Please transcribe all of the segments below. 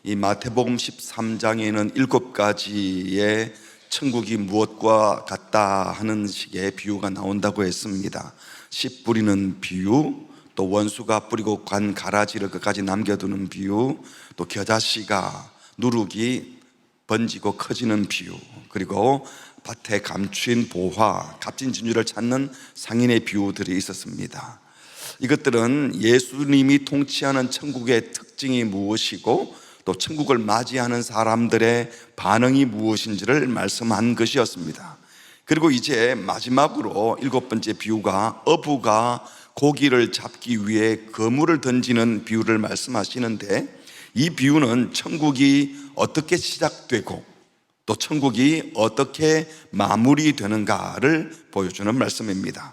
이 마태복음 13장에는 7가지의 천국이 무엇과 같다 하는 식의 비유가 나온다고 했습니다. 씨 뿌리는 비유, 또 원수가 뿌리고 간 가라지를 끝까지 남겨두는 비유, 또 겨자씨가 누룩이 번지고 커지는 비유, 그리고 밭에 감추인 보화, 값진 진주를 찾는 상인의 비유들이 있었습니다. 이것들은 예수님이 통치하는 천국의 특징이 무엇이고 또 천국을 맞이하는 사람들의 반응이 무엇인지를 말씀한 것이었습니다. 그리고 이제 마지막으로 7번째 비유가 어부가 고기를 잡기 위해 그물을 던지는 비유를 말씀하시는데, 이 비유는 천국이 어떻게 시작되고 또 천국이 어떻게 마무리되는가를 보여주는 말씀입니다.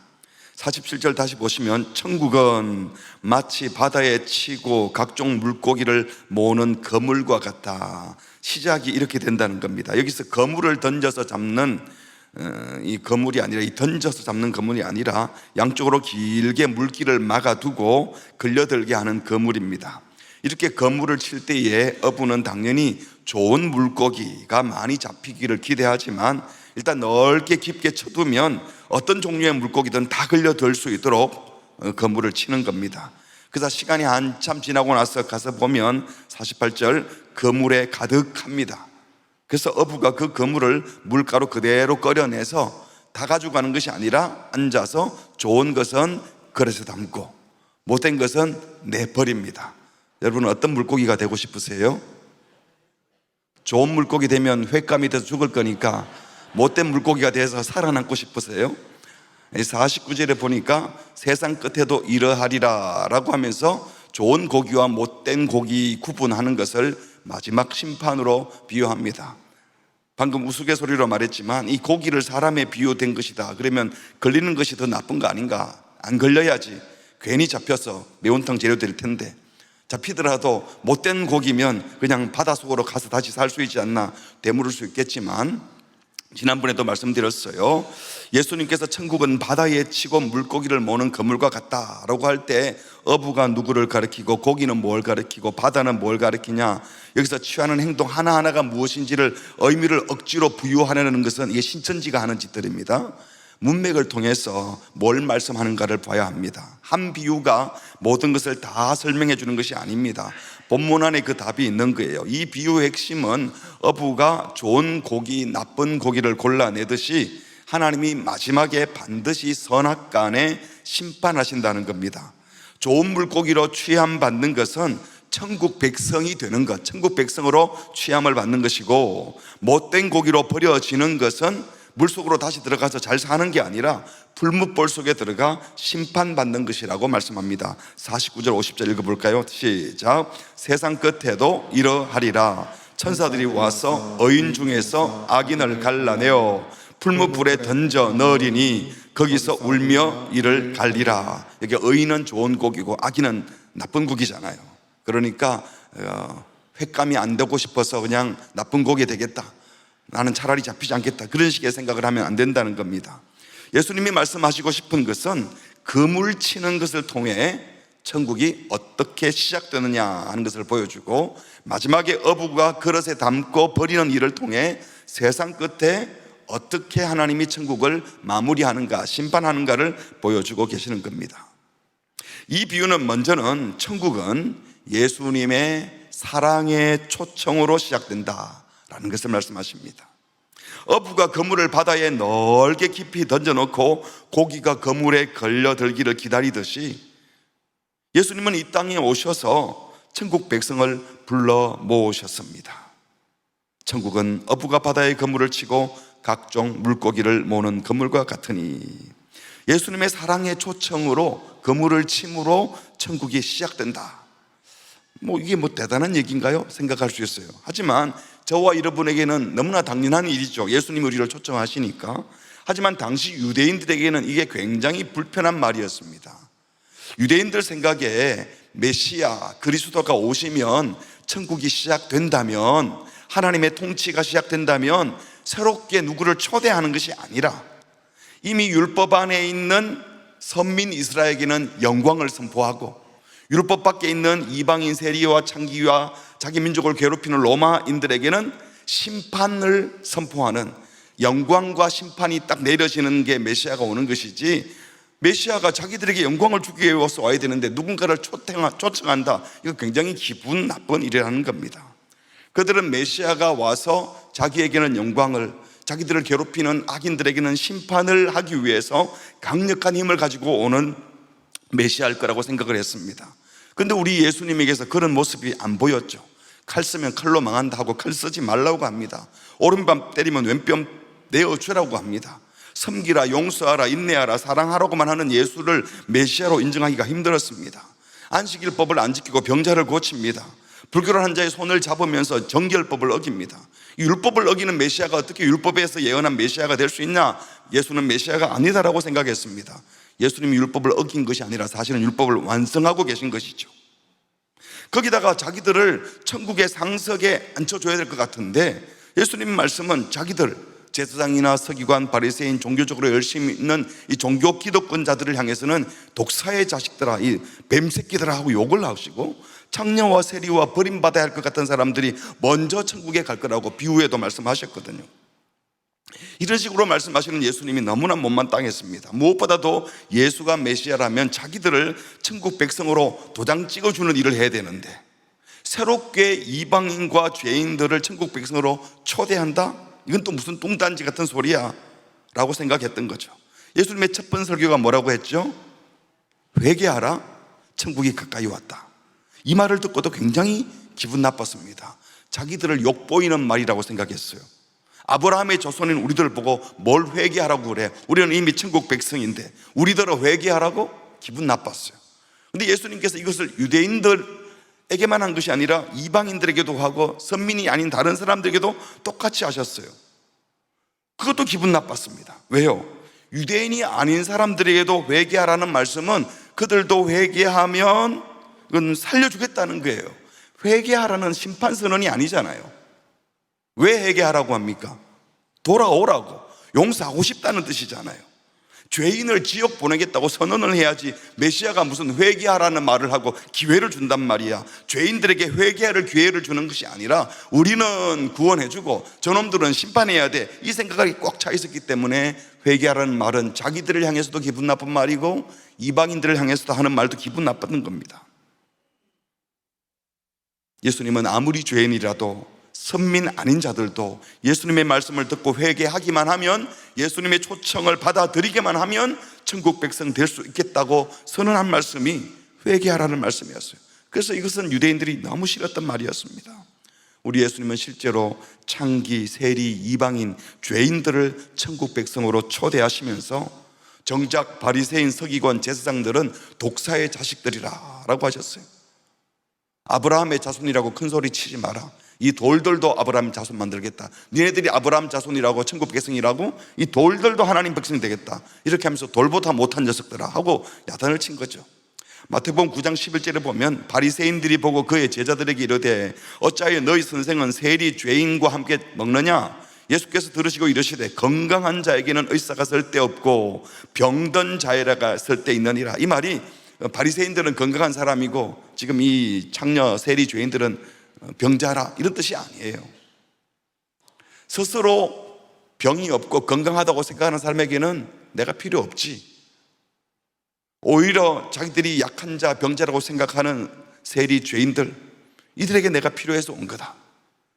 47절 다시 보시면 천국은 마치 바다에 치고 각종 물고기를 모으는 그물과 같다. 시작이 이렇게 된다는 겁니다. 여기서 그물을 던져서 잡는 이 그물이 아니라, 이 던져서 잡는 그물이 아니라 양쪽으로 길게 물길을 막아두고 걸려들게 하는 그물입니다. 이렇게 그물을 칠 때에 어부는 당연히 좋은 물고기가 많이 잡히기를 기대하지만 일단 넓게 깊게 쳐두면 어떤 종류의 물고기든 다 걸려들 수 있도록 그물을 치는 겁니다. 그래서 시간이 한참 지나고 나서 가서 보면 48절 그물에 가득합니다. 그래서 어부가 그 그물을 물가로 그대로 꺼려내서 다 가져가는 것이 아니라 앉아서 좋은 것은 그릇에 담고 못된 것은 내버립니다. 여러분은 어떤 물고기가 되고 싶으세요? 좋은 물고기 되면 횟감이 돼서 죽을 거니까 못된 물고기가 돼서 살아남고 싶으세요? 49절에 보니까 세상 끝에도 이러하리라 라고 하면서 좋은 고기와 못된 고기 구분하는 것을 마지막 심판으로 비유합니다. 방금 우스갯소리로 말했지만 이 고기를 사람에 비유된 것이다 그러면 걸리는 것이 더 나쁜 거 아닌가? 안 걸려야지. 괜히 잡혀서 매운탕 재료 될 텐데, 잡히더라도 못된 고기면 그냥 바닷속으로 가서 다시 살 수 있지 않나 되물을 수 있겠지만, 지난번에도 말씀드렸어요. 예수님께서 천국은 바다에 치고 물고기를 모는 그물과 같다라고 할 때 어부가 누구를 가리키고 고기는 뭘 가리키고 바다는 뭘 가리키냐, 여기서 취하는 행동 하나하나가 무엇인지를 의미를 억지로 부여하려는 것은 이게 신천지가 하는 짓들입니다. 문맥을 통해서 뭘 말씀하는가를 봐야 합니다. 한 비유가 모든 것을 다 설명해 주는 것이 아닙니다. 본문 안에 그 답이 있는 거예요. 이 비유의 핵심은 어부가 좋은 고기, 나쁜 고기를 골라내듯이 하나님이 마지막에 반드시 선악간에 심판하신다는 겁니다. 좋은 물고기로 취함받는 것은 천국 백성이 되는 것, 천국 백성으로 취함을 받는 것이고, 못된 고기로 버려지는 것은 물속으로 다시 들어가서 잘 사는 게 아니라 풀무볼 속에 들어가 심판받는 것이라고 말씀합니다. 49절 50절 읽어볼까요? 시작. 세상 끝에도 이러하리라. 천사들이 와서 의인 중에서 악인을 갈라내어 풀무불에 던져 넣으리니 거기서 울며 이를 갈리라. 여기 의인은 좋은 고기고 악인은 나쁜 고기잖아요. 그러니까 횟감이 안 되고 싶어서 그냥 나쁜 고기 되겠다, 나는 차라리 잡히지 않겠다, 그런 식의 생각을 하면 안 된다는 겁니다. 예수님이 말씀하시고 싶은 것은 그물 치는 것을 통해 천국이 어떻게 시작되느냐 하는 것을 보여주고, 마지막에 어부가 그릇에 담고 버리는 일을 통해 세상 끝에 어떻게 하나님이 천국을 마무리하는가, 심판하는가를 보여주고 계시는 겁니다. 이 비유는 먼저는 천국은 예수님의 사랑의 초청으로 시작된다라는 것을 말씀하십니다. 어부가 그물을 바다에 넓게 깊이 던져놓고 고기가 그물에 걸려들기를 기다리듯이 예수님은 이 땅에 오셔서 천국 백성을 불러 모으셨습니다. 천국은 어부가 바다에 그물을 치고 각종 물고기를 모으는 그물과 같으니, 예수님의 사랑의 초청으로 그물을 침으로 천국이 시작된다. 이게 대단한 얘기인가요? 생각할 수 있어요. 하지만 저와 여러분에게는 너무나 당연한 일이죠. 예수님이 우리를 초청하시니까. 하지만 당시 유대인들에게는 이게 굉장히 불편한 말이었습니다. 유대인들 생각에 메시아 그리스도가 오시면 천국이 시작된다면, 하나님의 통치가 시작된다면 새롭게 누구를 초대하는 것이 아니라 이미 율법 안에 있는 선민 이스라엘에게는 영광을 선포하고 율법 밖에 있는 이방인 세리와 창기와 자기 민족을 괴롭히는 로마인들에게는 심판을 선포하는, 영광과 심판이 딱 내려지는 게 메시아가 오는 것이지, 메시아가 자기들에게 영광을 주기 위해서 와야 되는데 누군가를 초청한다, 이거 굉장히 기분 나쁜 일이라는 겁니다. 그들은 메시아가 와서 자기에게는 영광을, 자기들을 괴롭히는 악인들에게는 심판을 하기 위해서 강력한 힘을 가지고 오는 메시아일 거라고 생각을 했습니다. 그런데 우리 예수님에게서 그런 모습이 안 보였죠. 칼 쓰면 칼로 망한다 하고 칼 쓰지 말라고 합니다. 오른밤 때리면 왼뺨 내어주라고 합니다. 섬기라, 용서하라, 인내하라, 사랑하라고만 하는 예수를 메시아로 인정하기가 힘들었습니다. 안식일법을 안 지키고 병자를 고칩니다. 불결한 자의 손을 잡으면서 정결법을 어깁니다. 율법을 어기는 메시아가 어떻게 율법에서 예언한 메시아가 될 수 있냐? 예수는 메시아가 아니다라고 생각했습니다. 예수님이 율법을 어긴 것이 아니라 사실은 율법을 완성하고 계신 것이죠. 거기다가 자기들을 천국의 상석에 앉혀줘야 될 것 같은데, 예수님 말씀은 자기들, 제사장이나 서기관, 바리새인, 종교적으로 열심히 있는 이 종교 기득권자들을 향해서는 독사의 자식들아, 이 뱀새끼들아 하고 욕을 하시고, 창녀와 세리와 버림받아야 할 것 같은 사람들이 먼저 천국에 갈 거라고 비유에도 말씀하셨거든요. 이런 식으로 말씀하시는 예수님이 너무나 못마땅했습니다. 무엇보다도 예수가 메시아라면 자기들을 천국 백성으로 도장 찍어주는 일을 해야 되는데, 새롭게 이방인과 죄인들을 천국 백성으로 초대한다? 이건 또 무슨 뚱딴지 같은 소리야 라고 생각했던 거죠. 예수님의 첫 번째 설교가 뭐라고 했죠? 회개하라, 천국이 가까이 왔다. 이 말을 듣고도 굉장히 기분 나빴습니다. 자기들을 욕보이는 말이라고 생각했어요. 아브라함의 자손인 우리들 보고 뭘 회개하라고 그래? 우리는 이미 천국 백성인데 우리들을 회개하라고? 기분 나빴어요. 근데 예수님께서 이것을 유대인들에게만 한 것이 아니라 이방인들에게도 하고 선민이 아닌 다른 사람들에게도 똑같이 하셨어요. 그것도 기분 나빴습니다. 왜요? 유대인이 아닌 사람들에게도 회개하라는 말씀은 그들도 회개하면 그건 살려주겠다는 거예요. 회개하라는 심판선언이 아니잖아요. 왜 회개하라고 합니까? 돌아오라고, 용서하고 싶다는 뜻이잖아요. 죄인을 지옥 보내겠다고 선언을 해야지 메시아가 무슨 회개하라는 말을 하고 기회를 준단 말이야. 죄인들에게 회개할 기회를 주는 것이 아니라 우리는 구원해주고 저놈들은 심판해야 돼, 이 생각이 꽉 차 있었기 때문에 회개하라는 말은 자기들을 향해서도 기분 나쁜 말이고 이방인들을 향해서도 하는 말도 기분 나쁜 겁니다. 예수님은 아무리 죄인이라도 선민 아닌 자들도 예수님의 말씀을 듣고 회개하기만 하면, 예수님의 초청을 받아들이기만 하면 천국 백성 될 수 있겠다고 선언한 말씀이 회개하라는 말씀이었어요. 그래서 이것은 유대인들이 너무 싫었던 말이었습니다. 우리 예수님은 실제로 창기, 세리, 이방인, 죄인들을 천국 백성으로 초대하시면서 정작 바리새인, 서기관, 제사장들은 독사의 자식들이라 라고 하셨어요. 아브라함의 자손이라고 큰 소리 치지 마라. 이 돌들도 아브라함 자손 만들겠다. 니네들이 아브라함 자손이라고 천국 백성이라고 이 돌들도 하나님 백성이 되겠다. 이렇게 하면서 돌보다 못한 녀석들아 하고 야단을 친 거죠. 마태복음 9장 11절에 보면 바리새인들이 보고 그의 제자들에게 이르되 어찌하여 너희 선생은 세리 죄인과 함께 먹느냐? 예수께서 들으시고 이르시되 건강한 자에게는 의사가 쓸데없고 병든 자에게 쓸데있느니라. 이 말이 바리새인들은 건강한 사람이고 지금 이 창녀 세리 죄인들은 병자라, 이런 뜻이 아니에요. 스스로 병이 없고 건강하다고 생각하는 사람에게는 내가 필요 없지. 오히려 자기들이 약한 자, 병자라고 생각하는 세리 죄인들, 이들에게 내가 필요해서 온 거다.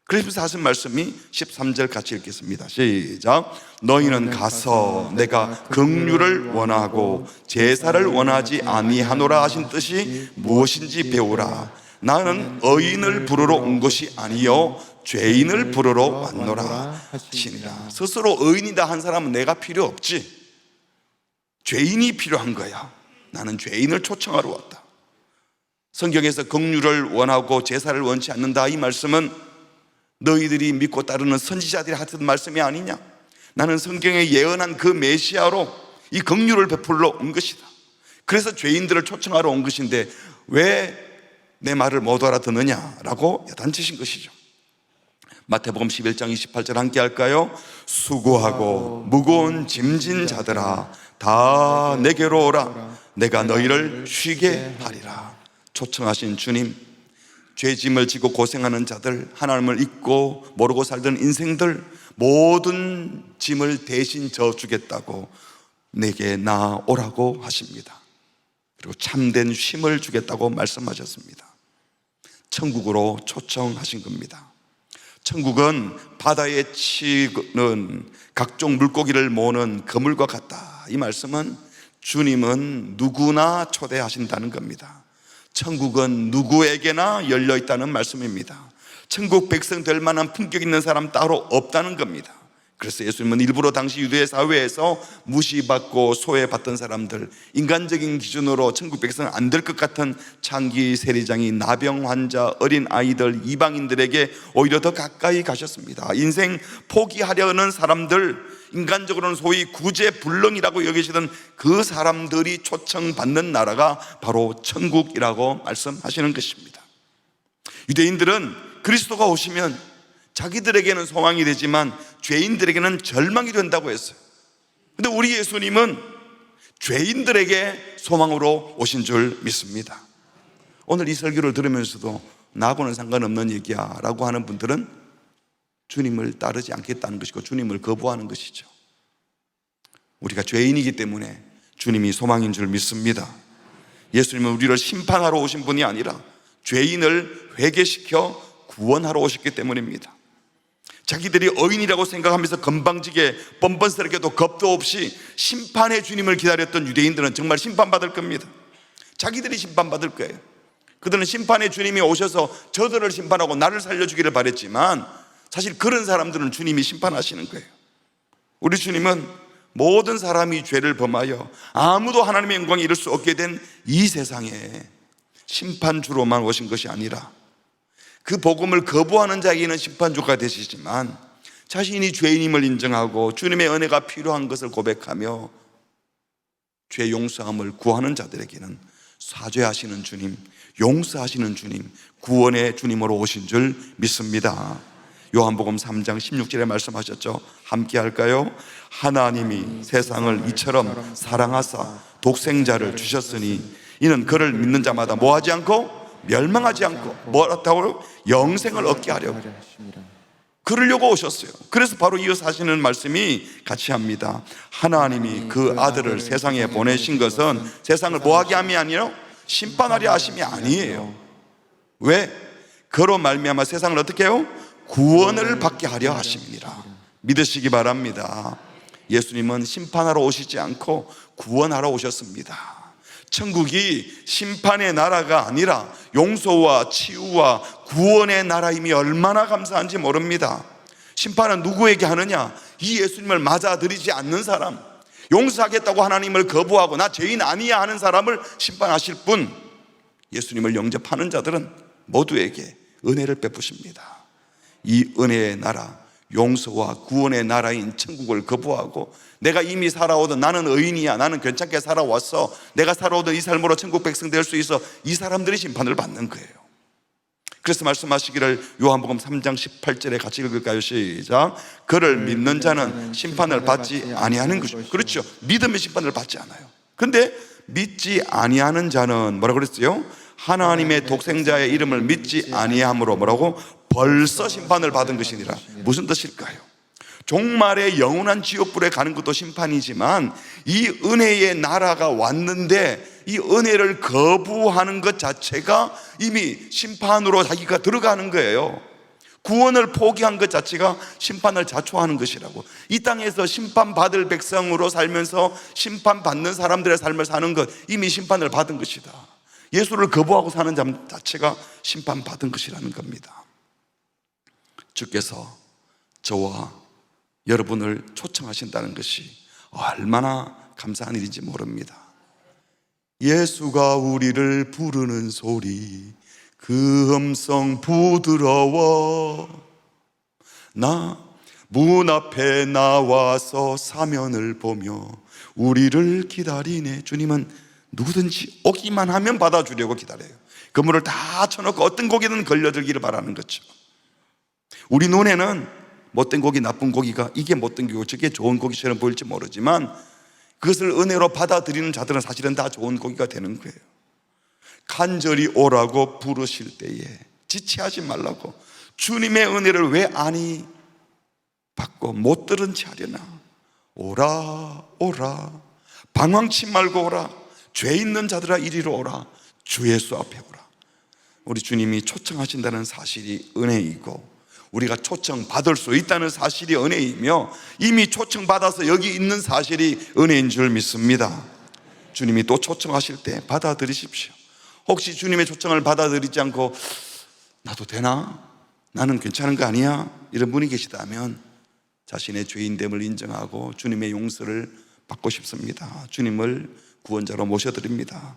그래서 하신 말씀이 13절 같이 읽겠습니다. 시작. 너희는 가서 내가 긍휼을 원하고 제사를 원하지 아니하노라 하신 뜻이 무엇인지 배우라. 나는 의인을 부르러 온 것이 아니요 죄인을 부르러 왔노라 하시니라. 스스로 의인이다 한 사람은 내가 필요 없지. 죄인이 필요한 거야. 나는 죄인을 초청하러 왔다. 성경에서 긍휼을 원하고 제사를 원치 않는다, 이 말씀은 너희들이 믿고 따르는 선지자들이 하던 말씀이 아니냐? 나는 성경에 예언한 그 메시아로 이 긍휼을 베풀러 온 것이다. 그래서 죄인들을 초청하러 온 것인데 왜 내 말을 못 알아듣느냐라고 야단치신 것이죠. 마태복음 11장 28절 함께 할까요? 수고하고 무거운 짐진 자들아 다 내게로 오라. 내가 너희를 쉬게 하리라. 초청하신 주님, 죄짐을 지고 고생하는 자들, 하나님을 잊고 모르고 살던 인생들, 모든 짐을 대신 져주겠다고 내게 나오라고 하십니다. 그리고 참된 쉼을 주겠다고 말씀하셨습니다. 천국으로 초청하신 겁니다. 천국은 바다에 치는 각종 물고기를 모으는 그물과 같다. 이 말씀은 주님은 누구나 초대하신다는 겁니다. 천국은 누구에게나 열려 있다는 말씀입니다. 천국 백성 될 만한 품격 있는 사람 따로 없다는 겁니다. 그래서 예수님은 일부러 당시 유대 사회에서 무시받고 소외받던 사람들, 인간적인 기준으로 천국 백성 안 될 것 같은 장기 세리장이, 나병 환자, 어린 아이들, 이방인들에게 오히려 더 가까이 가셨습니다. 인생 포기하려는 사람들, 인간적으로는 소위 구제불능이라고 여기시던 그 사람들이 초청받는 나라가 바로 천국이라고 말씀하시는 것입니다. 유대인들은 그리스도가 오시면 자기들에게는 소망이 되지만 죄인들에게는 절망이 된다고 했어요. 그런데 우리 예수님은 죄인들에게 소망으로 오신 줄 믿습니다. 오늘 이 설교를 들으면서도 나하고는 상관없는 얘기야 라고 하는 분들은 주님을 따르지 않겠다는 것이고 주님을 거부하는 것이죠. 우리가 죄인이기 때문에 주님이 소망인 줄 믿습니다. 예수님은 우리를 심판하러 오신 분이 아니라 죄인을 회개시켜 구원하러 오셨기 때문입니다. 자기들이 어인이라고 생각하면서 건방지게 뻔뻔스럽게도 겁도 없이 심판의 주님을 기다렸던 유대인들은 정말 심판받을 겁니다. 자기들이 심판받을 거예요. 그들은 심판의 주님이 오셔서 저들을 심판하고 나를 살려주기를 바랬지만 사실 그런 사람들은 주님이 심판하시는 거예요. 우리 주님은 모든 사람이 죄를 범하여 아무도 하나님의 영광에 이를 수 없게 된 이 세상에 심판주로만 오신 것이 아니라 그 복음을 거부하는 자에게는 심판주가 되시지만 자신이 죄인임을 인정하고 주님의 은혜가 필요한 것을 고백하며 죄 용서함을 구하는 자들에게는 사죄하시는 주님, 용서하시는 주님, 구원의 주님으로 오신 줄 믿습니다. 요한복음 3장 16절에 말씀하셨죠. 함께 할까요? 하나님이 세상을 이처럼 사랑하사 독생자를 주셨으니 이는 그를 믿는 자마다 뭐하지 않고 멸망하지 않고 뭐라고 영생을 얻게 하려고 그러려고 오셨어요. 그래서 바로 이어서 하시는 말씀이 같이 합니다. 하나님이 그 아들을 세상에 보내신 것은 세상을 뭐하게 함이 아니라 심판하려 하심이 아니에요. 왜? 그로 말미암아 세상을 어떻게 해요? 구원을 받게 하려 하심이니라. 믿으시기 바랍니다. 예수님은 심판하러 오시지 않고 구원하러 오셨습니다. 천국이 심판의 나라가 아니라 용서와 치유와 구원의 나라임이 얼마나 감사한지 모릅니다. 심판은 누구에게 하느냐? 이 예수님을 맞아들이지 않는 사람, 용서하겠다고 하나님을 거부하고 나 죄인 아니야 하는 사람을 심판하실 분, 예수님을 영접하는 자들은 모두에게 은혜를 베푸십니다. 이 은혜의 나라, 용서와 구원의 나라인 천국을 거부하고 내가 이미 살아오던 나는 의인이야, 나는 괜찮게 살아왔어, 내가 살아오던 이 삶으로 천국 백성 될 수 있어, 이 사람들이 심판을 받는 거예요. 그래서 말씀하시기를 요한복음 3장 18절에 같이 읽을까요? 시작. 그를 믿는 자는 심판을 받지 아니하는 것이죠. 그렇죠. 믿으면 심판을 받지 않아요. 그런데 믿지 아니하는 자는 뭐라고 그랬어요? 하나님의 독생자의 이름을 믿지 아니함으로 뭐라고? 벌써 심판을 받은 것이니라. 무슨 뜻일까요? 종말의 영원한 지옥불에 가는 것도 심판이지만 이 은혜의 나라가 왔는데 이 은혜를 거부하는 것 자체가 이미 심판으로 자기가 들어가는 거예요. 구원을 포기한 것 자체가 심판을 자초하는 것이라고. 이 땅에서 심판받을 백성으로 살면서 심판받는 사람들의 삶을 사는 것, 이미 심판을 받은 것이다. 예수를 거부하고 사는 삶 자체가 심판받은 것이라는 겁니다. 주께서 저와 여러분을 초청하신다는 것이 얼마나 감사한 일인지 모릅니다. 예수가 우리를 부르는 소리, 그 음성 부드러워. 나 문 앞에 나와서 사면을 보며 우리를 기다리네. 주님은 누구든지 오기만 하면 받아주려고 기다려요. 그물을 다 쳐놓고 어떤 고기든 걸려들기를 바라는 거죠. 우리 눈에는 못된 고기, 나쁜 고기가 이게 못된 고기고 저게 좋은 고기처럼 보일지 모르지만 그것을 은혜로 받아들이는 자들은 사실은 다 좋은 고기가 되는 거예요. 간절히 오라고 부르실 때에 지체하지 말라고. 주님의 은혜를 왜 아니 받고 못 들은 채 하려나. 오라 오라, 방황치 말고 오라. 죄 있는 자들아 이리로 오라. 주 예수 앞에 오라. 우리 주님이 초청하신다는 사실이 은혜이고, 우리가 초청받을 수 있다는 사실이 은혜이며, 이미 초청받아서 여기 있는 사실이 은혜인 줄 믿습니다. 주님이 또 초청하실 때 받아들이십시오. 혹시 주님의 초청을 받아들이지 않고 나도 되나? 나는 괜찮은 거 아니야? 이런 분이 계시다면 자신의 죄인됨을 인정하고 주님의 용서를 받고 싶습니다. 주님을 구원자로 모셔드립니다.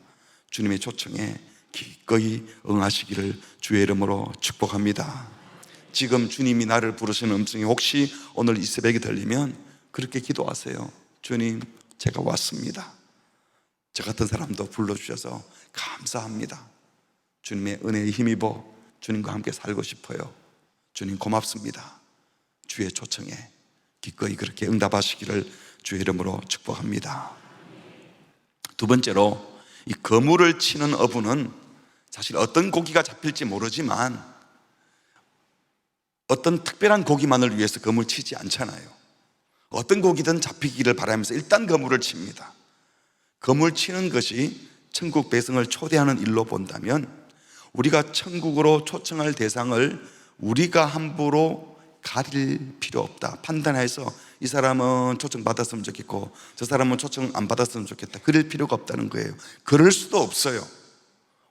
주님의 초청에 기꺼이 응하시기를 주의 이름으로 축복합니다. 지금 주님이 나를 부르시는 음성이 혹시 오늘 이 새벽에 들리면 그렇게 기도하세요. 주님, 제가 왔습니다. 저 같은 사람도 불러주셔서 감사합니다. 주님의 은혜에 힘입어 주님과 함께 살고 싶어요. 주님 고맙습니다. 주의 초청에 기꺼이 그렇게 응답하시기를 주의 이름으로 축복합니다. 두 번째로, 이 거물을 치는 어부는 사실 어떤 고기가 잡힐지 모르지만 어떤 특별한 고기만을 위해서 거물 치지 않잖아요. 어떤 고기든 잡히기를 바라면서 일단 거물을 칩니다. 거물 치는 것이 천국 백성을 초대하는 일로 본다면, 우리가 천국으로 초청할 대상을 우리가 함부로 가릴 필요 없다. 판단해서 이 사람은 초청 받았으면 좋겠고 저 사람은 초청 안 받았으면 좋겠다, 그럴 필요가 없다는 거예요. 그럴 수도 없어요.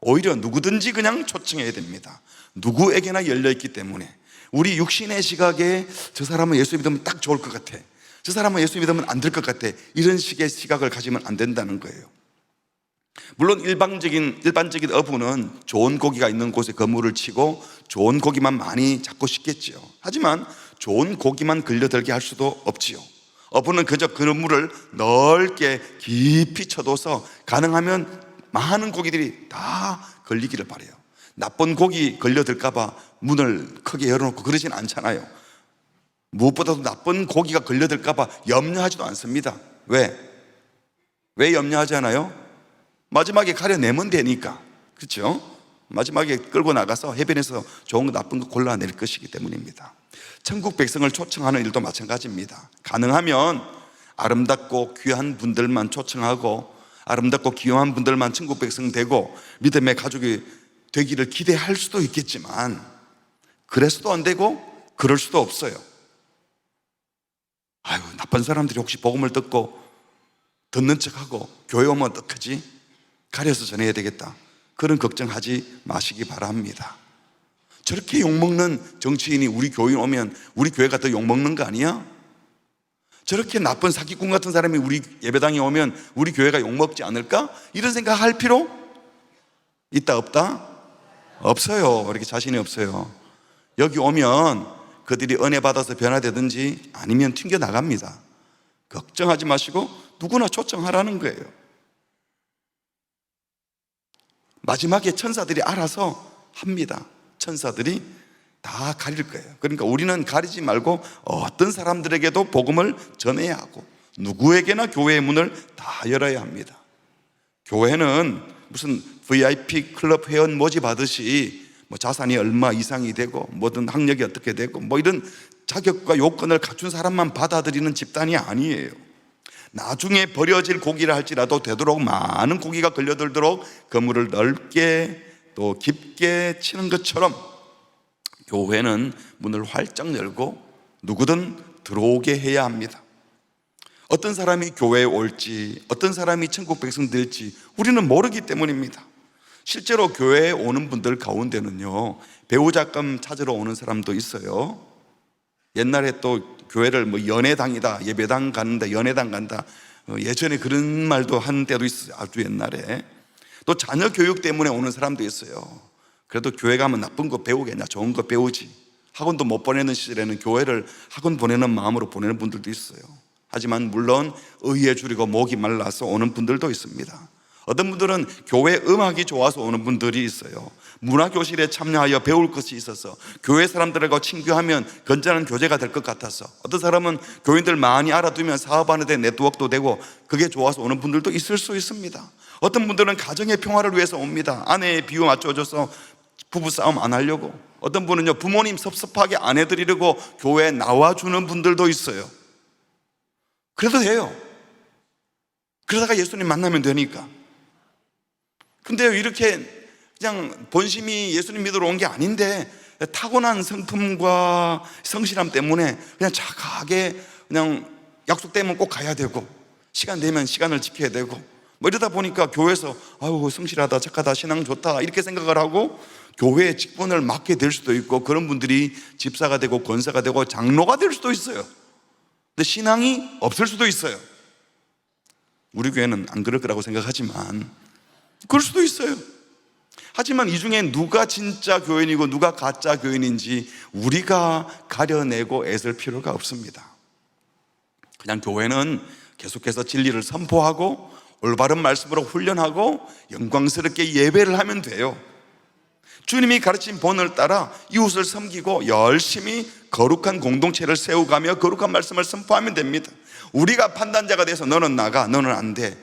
오히려 누구든지 그냥 초청해야 됩니다. 누구에게나 열려있기 때문에. 우리 육신의 시각에 저 사람은 예수 믿으면 딱 좋을 것 같아, 저 사람은 예수 믿으면 안 될 것 같아, 이런 식의 시각을 가지면 안 된다는 거예요. 물론 일반적인 어부는 좋은 고기가 있는 곳에 거물을 치고 좋은 고기만 많이 잡고 싶겠지요. 하지만 좋은 고기만 걸려들게 할 수도 없지요. 어부는 그저 그물을 넓게 깊이 쳐둬서 가능하면 많은 고기들이 다 걸리기를 바라요. 나쁜 고기 걸려들까봐 문을 크게 열어놓고 그러진 않잖아요. 무엇보다도 나쁜 고기가 걸려들까봐 염려하지도 않습니다. 왜 염려하지 않아요? 마지막에 가려내면 되니까. 그렇죠? 마지막에 끌고 나가서 해변에서 좋은 거 나쁜 거 골라낼 것이기 때문입니다. 천국 백성을 초청하는 일도 마찬가지입니다. 가능하면 아름답고 귀한 분들만 초청하고 아름답고 귀한 분들만 천국 백성 되고 믿음의 가족이 되기를 기대할 수도 있겠지만, 그래서도 안 되고 그럴 수도 없어요. 아유, 나쁜 사람들이 혹시 복음을 듣고 듣는 척하고 교회 오면 어떡하지? 가려서 전해야 되겠다, 그런 걱정하지 마시기 바랍니다. 저렇게 욕먹는 정치인이 우리 교회 오면 우리 교회가 더 욕먹는 거 아니야? 저렇게 나쁜 사기꾼 같은 사람이 우리 예배당에 오면 우리 교회가 욕먹지 않을까? 이런 생각할 필요 있다 없다? 없어요. 이렇게 자신이 없어요. 여기 오면 그들이 은혜 받아서 변화되든지 아니면 튕겨나갑니다. 걱정하지 마시고 누구나 초청하라는 거예요. 마지막에 천사들이 알아서 합니다. 천사들이 다 가릴 거예요. 그러니까 우리는 가리지 말고 어떤 사람들에게도 복음을 전해야 하고 누구에게나 교회의 문을 다 열어야 합니다. 교회는 무슨 VIP 클럽 회원 모집하듯이 뭐 자산이 얼마 이상이 되고 뭐든 학력이 어떻게 되고 뭐 이런 자격과 요건을 갖춘 사람만 받아들이는 집단이 아니에요. 나중에 버려질 고기라 할지라도 되도록 많은 고기가 걸려들도록 그물을 넓게 또 깊게 치는 것처럼 교회는 문을 활짝 열고 누구든 들어오게 해야 합니다. 어떤 사람이 교회에 올지 어떤 사람이 천국 백성 될지 우리는 모르기 때문입니다. 실제로 교회에 오는 분들 가운데는요, 배우자감 찾으러 오는 사람도 있어요. 옛날에 또 교회를 뭐 연회당이다, 예배당 간다, 연회당 간다, 예전에 그런 말도 한 때도 있어요. 아주 옛날에. 또 자녀 교육 때문에 오는 사람도 있어요. 그래도 교회 가면 나쁜 거 배우겠냐, 좋은 거 배우지. 학원도 못 보내는 시절에는 교회를 학원 보내는 마음으로 보내는 분들도 있어요. 하지만 물론 의에 줄이고 목이 말라서 오는 분들도 있습니다. 어떤 분들은 교회 음악이 좋아서 오는 분들이 있어요. 문화교실에 참여하여 배울 것이 있어서 교회 사람들하고 친교하면 건전한 교제가 될 것 같아서, 어떤 사람은 교인들 많이 알아두면 사업하는 데 네트워크도 되고 그게 좋아서 오는 분들도 있을 수 있습니다. 어떤 분들은 가정의 평화를 위해서 옵니다. 아내의 비유 맞춰줘서 부부싸움 안 하려고. 어떤 분은요, 부모님 섭섭하게 안 해드리려고 교회에 나와주는 분들도 있어요. 그래도 돼요. 그러다가 예수님 만나면 되니까. 근데요, 이렇게 그냥 본심이 예수님 믿으러 온 게 아닌데 타고난 성품과 성실함 때문에 그냥 착하게 그냥 약속되면 꼭 가야 되고 시간 되면 시간을 지켜야 되고 뭐 이러다 보니까 교회에서 아유 성실하다, 착하다, 신앙 좋다 이렇게 생각을 하고 교회의 직분을 맡게 될 수도 있고, 그런 분들이 집사가 되고 권사가 되고 장로가 될 수도 있어요. 근데 신앙이 없을 수도 있어요. 우리 교회는 안 그럴 거라고 생각하지만 그럴 수도 있어요. 하지만 이 중에 누가 진짜 교인이고 누가 가짜 교인인지 우리가 가려내고 애쓸 필요가 없습니다. 그냥 교회는 계속해서 진리를 선포하고 올바른 말씀으로 훈련하고 영광스럽게 예배를 하면 돼요. 주님이 가르친 본을 따라 이웃을 섬기고 열심히 거룩한 공동체를 세워가며 거룩한 말씀을 선포하면 됩니다. 우리가 판단자가 돼서 너는 나가, 너는 안 돼,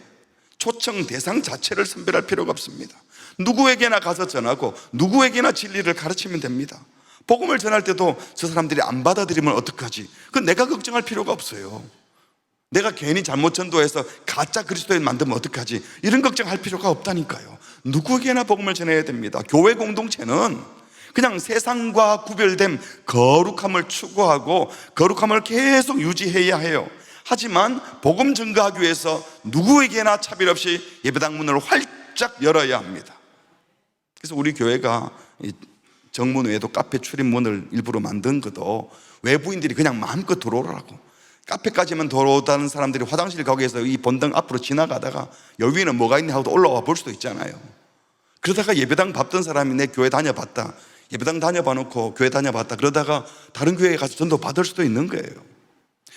초청 대상 자체를 선별할 필요가 없습니다. 누구에게나 가서 전하고 누구에게나 진리를 가르치면 됩니다. 복음을 전할 때도 저 사람들이 안 받아들이면 어떡하지? 그건 내가 걱정할 필요가 없어요. 내가 괜히 잘못 전도해서 가짜 그리스도인 만들면 어떡하지? 이런 걱정할 필요가 없다니까요. 누구에게나 복음을 전해야 됩니다. 교회 공동체는 그냥 세상과 구별된 거룩함을 추구하고 거룩함을 계속 유지해야 해요. 하지만 복음 증거하기 위해서 누구에게나 차별 없이 예배당 문을 활짝 열어야 합니다. 그래서 우리 교회가 정문 외에도 카페 출입문을 일부러 만든 것도 외부인들이 그냥 마음껏 들어오라고, 카페까지만 들어오다는 사람들이 화장실 가기 위해서 이 본당 앞으로 지나가다가 여기에는 뭐가 있냐 하고 올라와 볼 수도 있잖아요. 그러다가 예배당 밟던 사람이 내 교회 다녀봤다, 예배당 다녀봐 놓고 교회 다녀봤다 그러다가 다른 교회에 가서 전도 받을 수도 있는 거예요.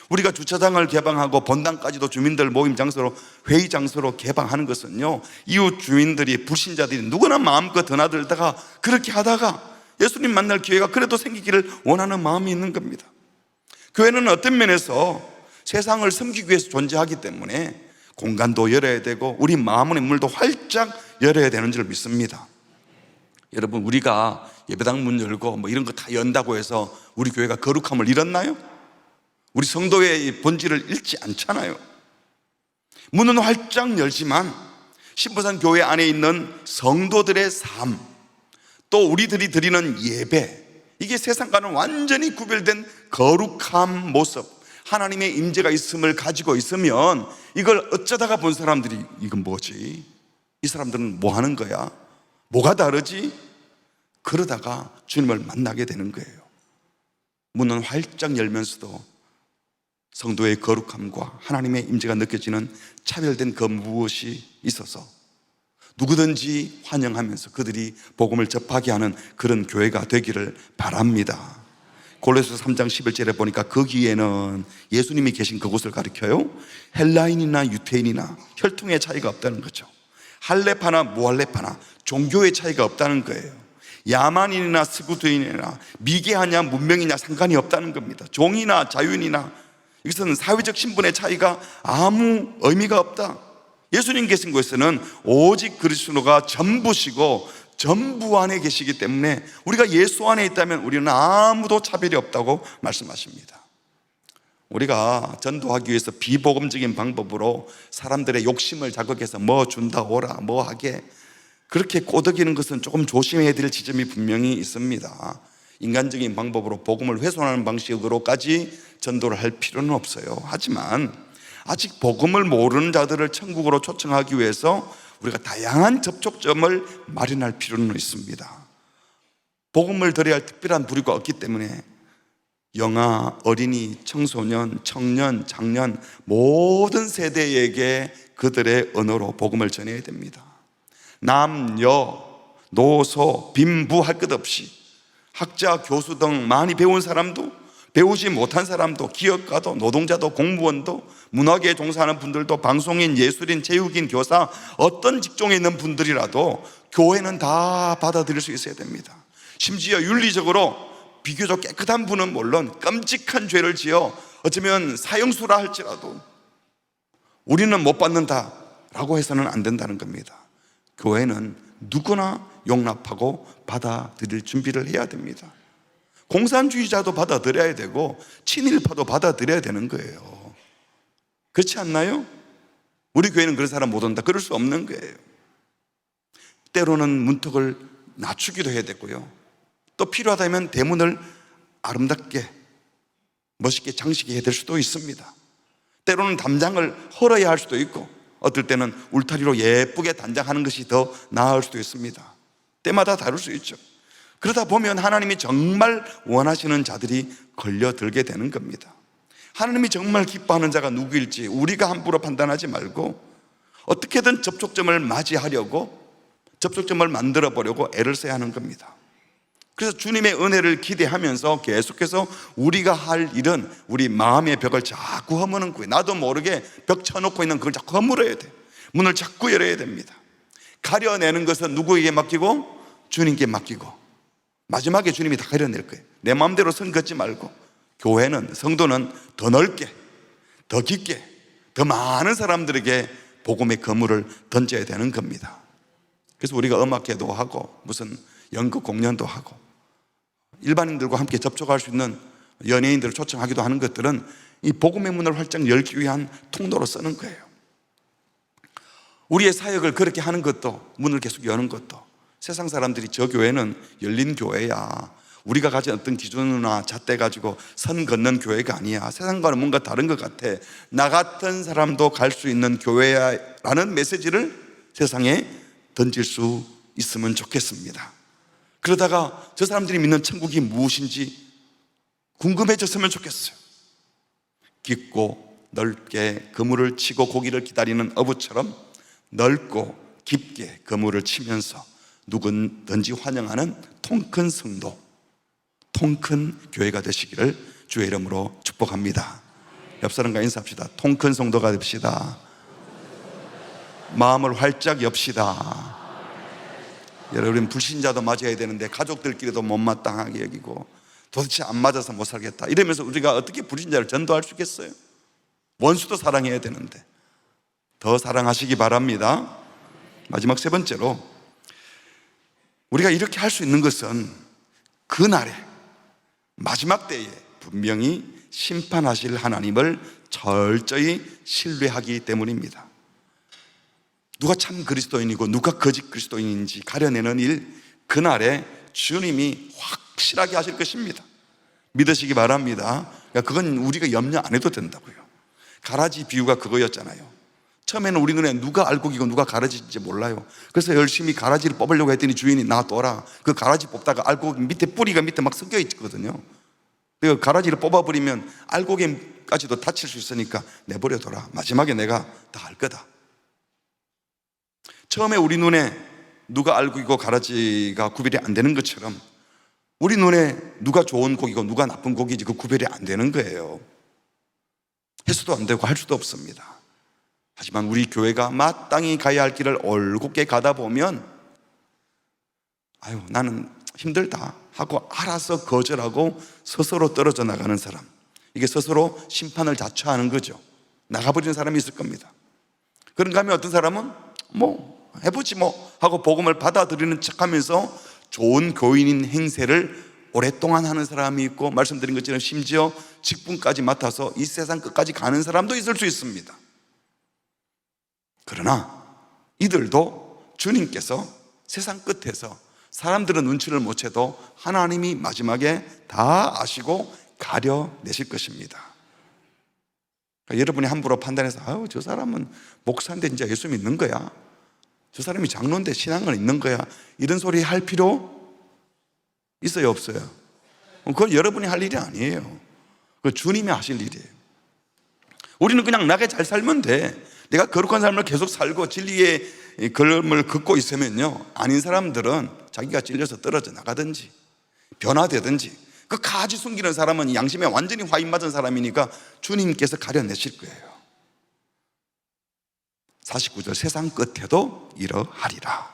우리가 주차장을 개방하고 본당까지도 주민들 모임 장소로, 회의 장소로 개방하는 것은요, 이웃 주민들이, 불신자들이 누구나 마음껏 드나들다가 그렇게 하다가 예수님 만날 기회가 그래도 생기기를 원하는 마음이 있는 겁니다. 교회는 어떤 면에서 세상을 섬기기 위해서 존재하기 때문에 공간도 열어야 되고 우리 마음의 문도 활짝 열어야 되는 줄 믿습니다. 여러분, 우리가 예배당 문 열고 뭐 이런 거 다 연다고 해서 우리 교회가 거룩함을 잃었나요? 우리 성도의 본질을 잃지 않잖아요. 문은 활짝 열지만 신부산 교회 안에 있는 성도들의 삶, 또 우리들이 드리는 예배, 이게 세상과는 완전히 구별된 거룩한 모습, 하나님의 임재가 있음을 가지고 있으면 이걸 어쩌다가 본 사람들이 이건 뭐지? 이 사람들은 뭐 하는 거야? 뭐가 다르지? 그러다가 주님을 만나게 되는 거예요. 문은 활짝 열면서도 성도의 거룩함과 하나님의 임재가 느껴지는 차별된 그 무엇이 있어서 누구든지 환영하면서 그들이 복음을 접하게 하는 그런 교회가 되기를 바랍니다. 골로새서 3장 11절에 보니까 거기에는 예수님이 계신 그곳을 가리켜요. 헬라인이나 유태인이나 혈통의 차이가 없다는 거죠. 할레파나 무할레파나 종교의 차이가 없다는 거예요. 야만인이나 스구두인이나 미개하냐 문명이냐 상관이 없다는 겁니다. 종이나 자유인이나, 이것은 사회적 신분의 차이가 아무 의미가 없다. 예수님 계신 곳에서는 오직 그리스도가 전부시고 전부 안에 계시기 때문에 우리가 예수 안에 있다면 우리는 아무도 차별이 없다고 말씀하십니다. 우리가 전도하기 위해서 비복음적인 방법으로 사람들의 욕심을 자극해서 뭐 준다 오라 뭐 하게 그렇게 꼬드기는 것은 조금 조심해야 될 지점이 분명히 있습니다. 인간적인 방법으로 복음을 훼손하는 방식으로까지 전도를 할 필요는 없어요. 하지만 아직 복음을 모르는 자들을 천국으로 초청하기 위해서 우리가 다양한 접촉점을 마련할 필요는 있습니다. 복음을 드려야 할 특별한 부류가 없기 때문에 영아, 어린이, 청소년, 청년, 장년 모든 세대에게 그들의 언어로 복음을 전해야 됩니다. 남녀, 노소, 빈부 할 것 없이 학자, 교수 등 많이 배운 사람도, 배우지 못한 사람도, 기업가도, 노동자도, 공무원도, 문화계에 종사하는 분들도, 방송인, 예술인, 체육인, 교사, 어떤 직종에 있는 분들이라도 교회는 다 받아들일 수 있어야 됩니다. 심지어 윤리적으로 비교적 깨끗한 분은 물론 끔찍한 죄를 지어 어쩌면 사형수라 할지라도 우리는 못 받는다라고 해서는 안 된다는 겁니다. 교회는 누구나 용납하고 받아들일 준비를 해야 됩니다. 공산주의자도 받아들여야 되고 친일파도 받아들여야 되는 거예요. 그렇지 않나요? 우리 교회는 그런 사람 못 온다, 그럴 수 없는 거예요. 때로는 문턱을 낮추기도 해야 되고요, 또 필요하다면 대문을 아름답게 멋있게 장식해야 될 수도 있습니다. 때로는 담장을 헐어야 할 수도 있고, 어떨 때는 울타리로 예쁘게 단장하는 것이 더 나을 수도 있습니다. 때마다 다를 수 있죠. 그러다 보면 하나님이 정말 원하시는 자들이 걸려들게 되는 겁니다. 하나님이 정말 기뻐하는 자가 누구일지 우리가 함부로 판단하지 말고 어떻게든 접촉점을 맞이하려고, 접촉점을 만들어 보려고 애를 써야 하는 겁니다. 그래서 주님의 은혜를 기대하면서 계속해서 우리가 할 일은 우리 마음의 벽을 자꾸 허무는 거예요. 나도 모르게 벽 쳐놓고 있는 그걸 자꾸 허물어야 돼. 문을 자꾸 열어야 됩니다. 가려내는 것은 누구에게 맡기고? 주님께 맡기고, 마지막에 주님이 다 가려낼 거예요. 내 마음대로 선 긋지 말고, 교회는, 성도는 더 넓게, 더 깊게, 더 많은 사람들에게 복음의 그물을 던져야 되는 겁니다. 그래서 우리가 음악회도 하고 무슨 연극 공연도 하고 일반인들과 함께 접촉할 수 있는 연예인들을 초청하기도 하는 것들은 이 복음의 문을 활짝 열기 위한 통로로 쓰는 거예요. 우리의 사역을 그렇게 하는 것도, 문을 계속 여는 것도, 세상 사람들이 저 교회는 열린 교회야, 우리가 가진 어떤 기준이나 잣대 가지고 선 긋는 교회가 아니야, 세상과는 뭔가 다른 것 같아, 나 같은 사람도 갈 수 있는 교회야 라는 메시지를 세상에 던질 수 있으면 좋겠습니다. 그러다가 저 사람들이 믿는 천국이 무엇인지 궁금해졌으면 좋겠어요. 깊고 넓게 그물을 치고 고기를 기다리는 어부처럼 넓고 깊게 그물을 치면서 누구든지 환영하는 통큰 성도, 통큰 교회가 되시기를 주의 이름으로 축복합니다. 옆 사람과 인사합시다. 통큰 성도가 됩시다. 마음을 활짝 엽시다. 여러분, 불신자도 맞아야 되는데 가족들끼리도 못마땅하게 여기고 도대체 안 맞아서 못 살겠다 이러면서 우리가 어떻게 불신자를 전도할 수 있겠어요? 원수도 사랑해야 되는데 더 사랑하시기 바랍니다. 마지막 세 번째로, 우리가 이렇게 할 수 있는 것은 그날에, 마지막 때에 분명히 심판하실 하나님을 철저히 신뢰하기 때문입니다. 누가 참 그리스도인이고 누가 거짓 그리스도인인지 가려내는 일, 그날에 주님이 확실하게 하실 것입니다. 믿으시기 바랍니다. 그러니까 그건 우리가 염려 안 해도 된다고요. 가라지 비유가 그거였잖아요. 처음에는 우리 눈에 누가 알곡이고 누가 가라지인지 몰라요. 그래서 열심히 가라지를 뽑으려고 했더니 주인이 놔둬라. 그 가라지 뽑다가 알곡 밑에, 뿌리가 밑에 막 섞여 있거든요. 그 가라지를 뽑아버리면 알곡에까지도 다칠 수 있으니까 내버려둬라. 마지막에 내가 다 알 거다. 처음에 우리 눈에 누가 알곡이고 가라지가 구별이 안 되는 것처럼 우리 눈에 누가 좋은 고기고 누가 나쁜 고기인지 그 구별이 안 되는 거예요. 해서도 안 되고 할 수도 없습니다. 하지만 우리 교회가 마땅히 가야 할 길을 올곧게 가다 보면, 아유 나는 힘들다 하고 알아서 거절하고 스스로 떨어져 나가는 사람, 이게 스스로 심판을 자처하는 거죠. 나가버리는 사람이 있을 겁니다. 그런가 하면 어떤 사람은 뭐 해보지 뭐 하고 복음을 받아들이는 척하면서 좋은 교인인 행세를 오랫동안 하는 사람이 있고, 말씀드린 것처럼 심지어 직분까지 맡아서 이 세상 끝까지 가는 사람도 있을 수 있습니다. 그러나 이들도 주님께서 세상 끝에서 사람들은 눈치를 못 채도 하나님이 마지막에 다 아시고 가려내실 것입니다. 그러니까 여러분이 함부로 판단해서 아유 저 사람은 목사인데 진짜 예수 믿는 거야, 저 사람이 장로인데 신앙은 있는 거야, 이런 소리 할 필요 있어요 없어요? 그건 여러분이 할 일이 아니에요. 그건 주님이 하실 일이에요. 우리는 그냥 나게 잘 살면 돼. 내가 거룩한 삶을 계속 살고 진리의 걸음을 긋고 있으면요, 아닌 사람들은 자기가 찔려서 떨어져 나가든지 변화되든지, 그 가지 숨기는 사람은 양심에 완전히 화인 맞은 사람이니까 주님께서 가려내실 거예요. 49절, 세상 끝에도 이러하리라.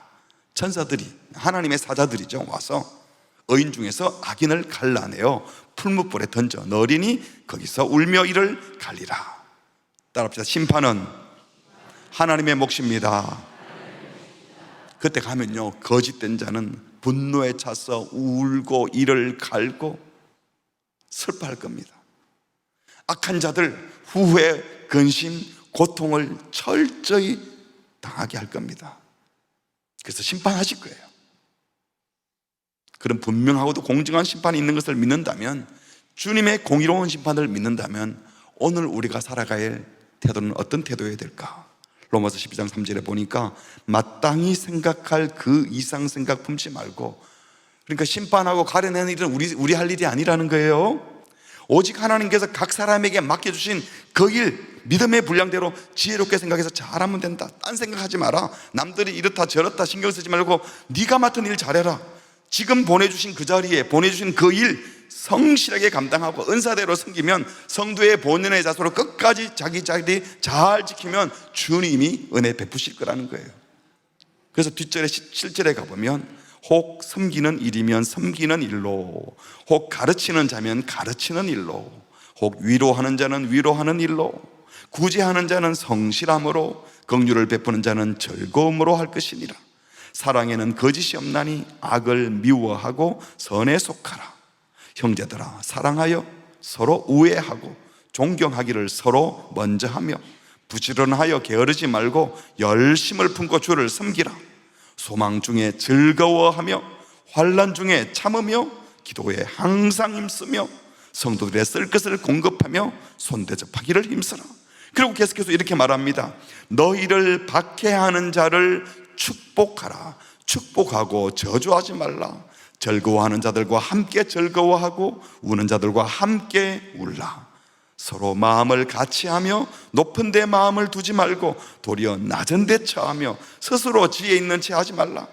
천사들이, 하나님의 사자들이죠, 와서 의인 중에서 악인을 갈라내어 풀무불에 던져 넣으리니 거기서 울며 이를 갈리라. 따라합시다. 심판은 하나님의 몫입니다. 그때 가면요, 거짓된 자는 분노에 차서 울고 이를 갈고 슬퍼할 겁니다. 악한 자들 후회, 근심, 고통을 철저히 당하게 할 겁니다. 그래서 심판하실 거예요. 그런 분명하고도 공정한 심판이 있는 것을 믿는다면, 주님의 공의로운 심판을 믿는다면 오늘 우리가 살아가야 할 태도는 어떤 태도여야 될까? 로마서 12장 3절에 보니까 마땅히 생각할 그 이상 생각 품지 말고, 그러니까 심판하고 가려내는 일은 우리 할 일이 아니라는 거예요. 오직 하나님께서 각 사람에게 맡겨주신 그 일, 믿음의 분량대로 지혜롭게 생각해서 잘하면 된다. 딴 생각하지 마라. 남들이 이렇다 저렇다 신경 쓰지 말고 네가 맡은 일 잘해라. 지금 보내주신 그 자리에 보내주신 그 일 성실하게 감당하고 은사대로 섬기면, 성도의 본연의 자세로 끝까지 자기 자리 잘 지키면 주님이 은혜 베푸실 거라는 거예요. 그래서 뒷절에 7절에 가보면 혹 섬기는 일이면 섬기는 일로, 혹 가르치는 자면 가르치는 일로, 혹 위로하는 자는 위로하는 일로, 구제하는 자는 성실함으로, 긍휼을 베푸는 자는 즐거움으로 할 것이니라. 사랑에는 거짓이 없나니 악을 미워하고 선에 속하라. 형제들아, 사랑하여 서로 우애하고 존경하기를 서로 먼저 하며 부지런하여 게으르지 말고 열심을 품고 주를 섬기라. 소망 중에 즐거워하며 환난 중에 참으며 기도에 항상 힘쓰며 성도들의 쓸 것을 공급하며 손대접하기를 힘쓰라. 그리고 계속해서 이렇게 말합니다. 너희를 박해하는 자를 축복하라. 축복하고 저주하지 말라. 즐거워하는 자들과 함께 즐거워하고 우는 자들과 함께 울라. 서로 마음을 같이 하며 높은 데 마음을 두지 말고 도리어 낮은 데 처하며 스스로 지혜 있는 채 하지 말라.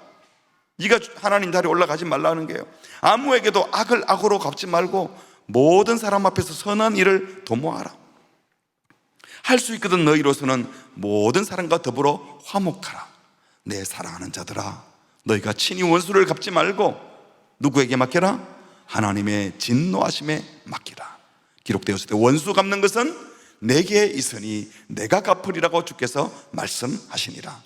네가 하나님 자리에 올라가지 말라는 거예요. 아무에게도 악을 악으로 갚지 말고 모든 사람 앞에서 선한 일을 도모하라. 할 수 있거든 너희로서는 모든 사람과 더불어 화목하라. 내 사랑하는 자들아, 너희가 친히 원수를 갚지 말고 누구에게 맡겨라? 하나님의 진노하심에 맡기라. 기록되었을 때 원수 갚는 것은 내게 있으니 내가 갚으리라고 주께서 말씀하시니라.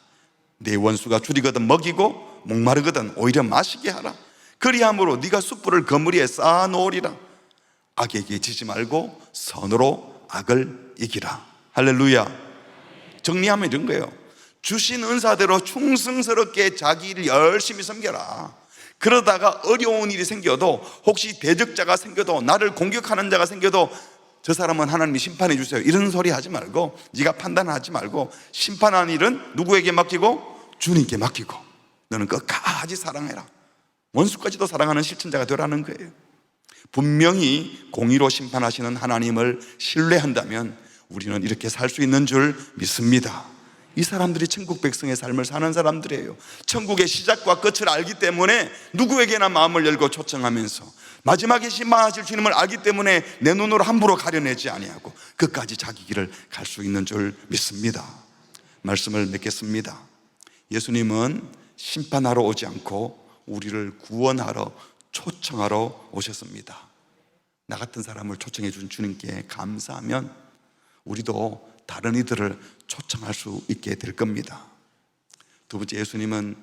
내 원수가 줄이거든 먹이고 목마르거든 오히려 마시게 하라. 그리함으로 네가 숯불을 그물이에 쌓아 놓으리라. 악에게 지지 말고 선으로 악을 이기라. 할렐루야. 정리하면 이런 거예요. 주신 은사대로 충성스럽게 자기 일을 열심히 섬겨라. 그러다가 어려운 일이 생겨도, 혹시 대적자가 생겨도, 나를 공격하는 자가 생겨도 저 사람은 하나님이 심판해 주세요 이런 소리 하지 말고, 네가 판단하지 말고 심판한 일은 누구에게 맡기고? 주님께 맡기고 너는 끝까지 사랑해라. 원수까지도 사랑하는 실천자가 되라는 거예요. 분명히 공의로 심판하시는 하나님을 신뢰한다면 우리는 이렇게 살 수 있는 줄 믿습니다. 이 사람들이 천국 백성의 삶을 사는 사람들이에요. 천국의 시작과 끝을 알기 때문에 누구에게나 마음을 열고 초청하면서 마지막에 심판하실 주님을 알기 때문에 내 눈으로 함부로 가려내지 아니하고 끝까지 자기 길을 갈 수 있는 줄 믿습니다. 말씀을 맺겠습니다. 예수님은 심판하러 오지 않고 우리를 구원하러 초청하러 오셨습니다. 나 같은 사람을 초청해 준 주님께 감사하면 우리도 다른 이들을 초청할 수 있게 될 겁니다. 두 번째, 예수님은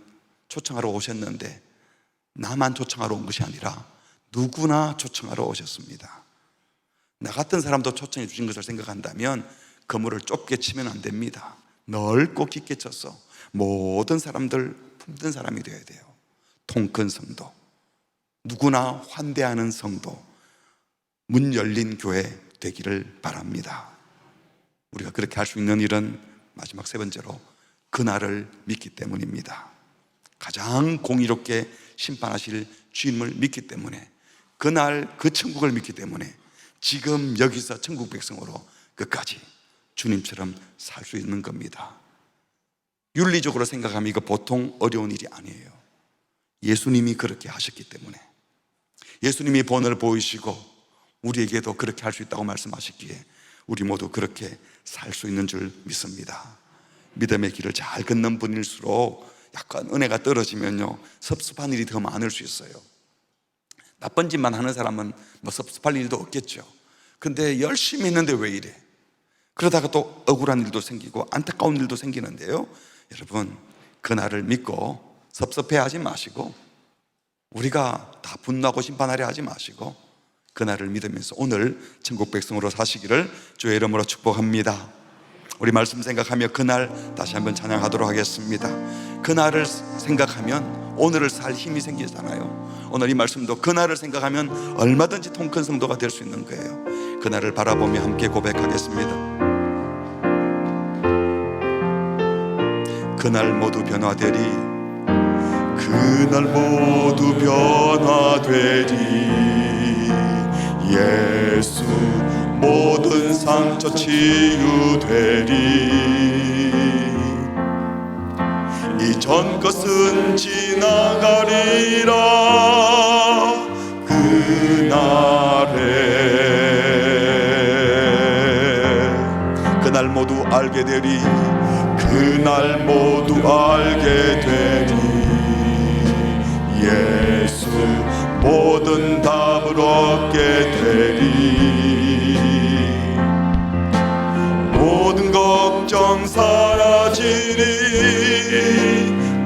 초청하러 오셨는데 나만 초청하러 온 것이 아니라 누구나 초청하러 오셨습니다. 나 같은 사람도 초청해 주신 것을 생각한다면 그물을 좁게 치면 안 됩니다. 넓고 깊게 쳐서 모든 사람들 품는 사람이 되어야 돼요. 통큰 성도, 누구나 환대하는 성도, 문 열린 교회 되기를 바랍니다. 우리가 그렇게 할 수 있는 일은 마지막 세 번째로 그날을 믿기 때문입니다. 가장 공의롭게 심판하실 주님을 믿기 때문에, 그날 그 천국을 믿기 때문에 지금 여기서 천국 백성으로 끝까지 주님처럼 살 수 있는 겁니다. 윤리적으로 생각하면 이거 보통 어려운 일이 아니에요. 예수님이 그렇게 하셨기 때문에, 예수님이 본을 보이시고 우리에게도 그렇게 할 수 있다고 말씀하셨기에 우리 모두 그렇게 살 수 있는 줄 믿습니다. 믿음의 길을 잘 걷는 분일수록 약간 은혜가 떨어지면요 섭섭한 일이 더 많을 수 있어요. 나쁜 짓만 하는 사람은 뭐 섭섭할 일도 없겠죠. 근데 열심히 했는데 왜 이래? 그러다가 또 억울한 일도 생기고 안타까운 일도 생기는데요, 여러분 그날을 믿고 섭섭해하지 마시고, 우리가 다 분노하고 심판하려 하지 마시고, 그날을 믿으면서 오늘 천국 백성으로 사시기를 주의 이름으로 축복합니다. 우리 말씀 생각하며 그날 다시 한번 찬양하도록 하겠습니다. 그날을 생각하면 오늘을 살 힘이 생기잖아요. 오늘 이 말씀도 그날을 생각하면 얼마든지 통 큰 성도가 될 수 있는 거예요. 그날을 바라보며 함께 고백하겠습니다. 그날 모두 변화되리, 그날 모두 변화되리. 예수 모든 상처 치유되리. 이전 것은 지나가리라. 그날 모두 알게 되리. 그날 모두 알게 되리. 예수 모든 답을 얻게 되리. 모든 걱정 사라지리.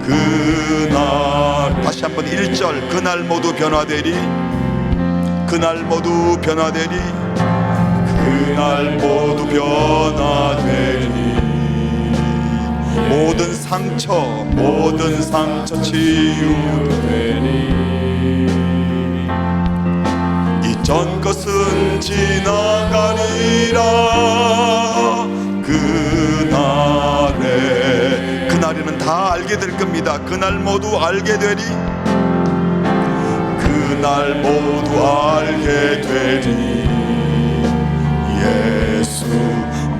그날 다시 한번 1절 그날 모두 변화되리. 그날 모두 변화되리. 그날 모두 변화되리. 모든 상처 치유되리. 이전 것은 지나가리라. 그날에는 다 알게 될 겁니다. 그날 모두 알게 되리. 그날 모두 알게 되리. 예수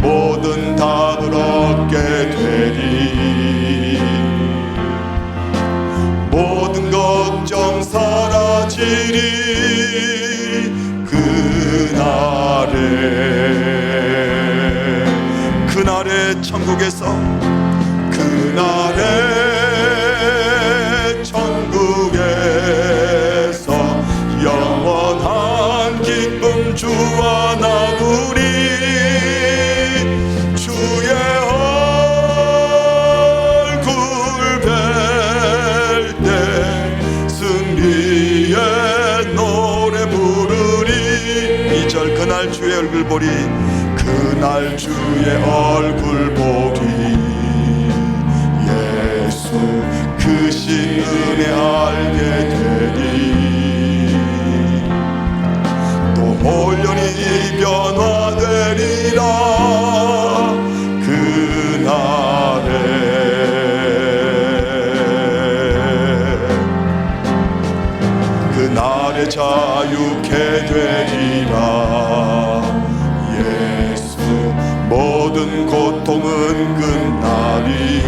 모든 답을 얻게 되리. 모든 걱정 사라지리. 그날에 천국에서, 그날에 천국에서 영원한 기쁨 주와 나누리. 주의 얼굴 뵐 때 승리의 노래 부르리. 2절 그날 주의 얼굴 보리. 그날 주의 얼굴 보리. 예수 크신 은혜 알게 되리. 또 온전히 변화되리라. 그날에 자유케 되리라. 예수 모든 고통은 끝나리.